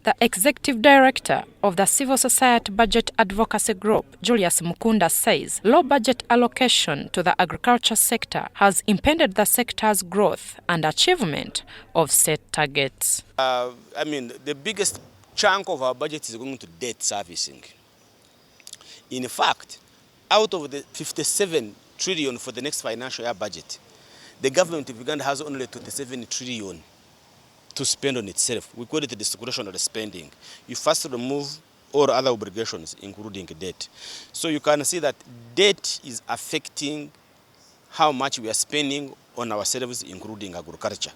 The Executive Director of the Civil Society Budget Advocacy Group, Julius Mukunda, says low budget allocation to the agriculture sector has impeded the sector's growth and achievement of set targets. The biggest chunk of our budget is going to debt servicing. In fact, out of the 57 trillion for the next financial year budget, the government of Uganda has only 27 trillion to spend on itself. We call it the discretionary spending. You first remove all other obligations, including debt. So you can see that debt is affecting how much we are spending on ourselves, including agriculture.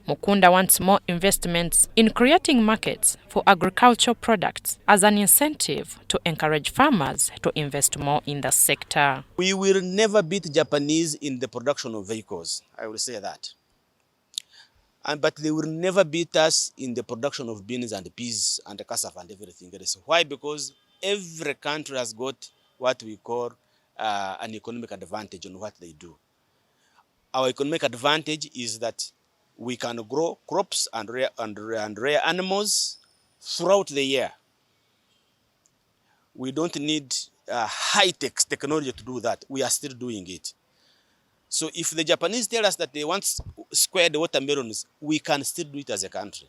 Mukunda wants more investments in creating markets for agricultural products as an incentive to encourage farmers to invest more in the sector. We will never beat Japanese in the production of vehicles, I will say that. But they will never beat us in the production of beans and peas and cassava and everything else. Why? Because every country has got what we call an economic advantage on what they do. Our economic advantage is that we can grow crops and rare animals throughout the year. We don't need high-tech technology to do that. We are still doing it. So if the Japanese tell us that they want squared watermelons, we can still do it as a country.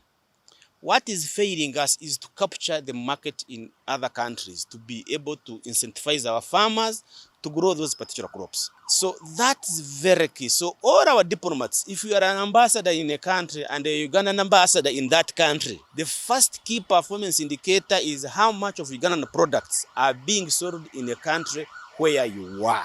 What is failing us is to capture the market in other countries, to be able to incentivize our farmers to grow those particular crops. So that's very key. So all our diplomats, if you are an ambassador in a country and a Ugandan ambassador in that country, the first key performance indicator is how much of Ugandan products are being sold in a country where you are.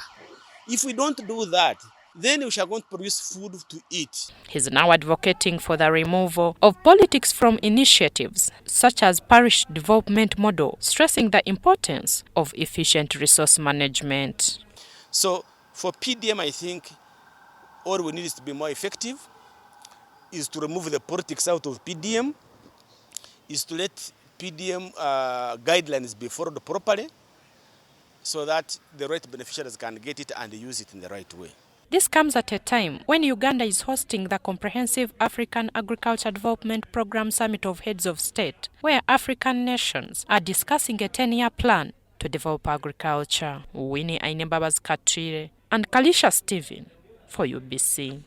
If we don't do that, then we shall going to produce food to eat. He's now advocating for the removal of politics from initiatives such as parish development model, stressing the importance of efficient resource management. So for PDM, I think all we need is to be more effective, is to remove the politics out of PDM, is to let PDM guidelines be followed properly so that the right beneficiaries can get it and use it in the right way. This comes at a time when Uganda is hosting the Comprehensive African Agriculture Development Program Summit of Heads of State, where African nations are discussing a 10-year plan to develop agriculture. Winnie Ainebabas Katire and Kalisha Stephen for UBC.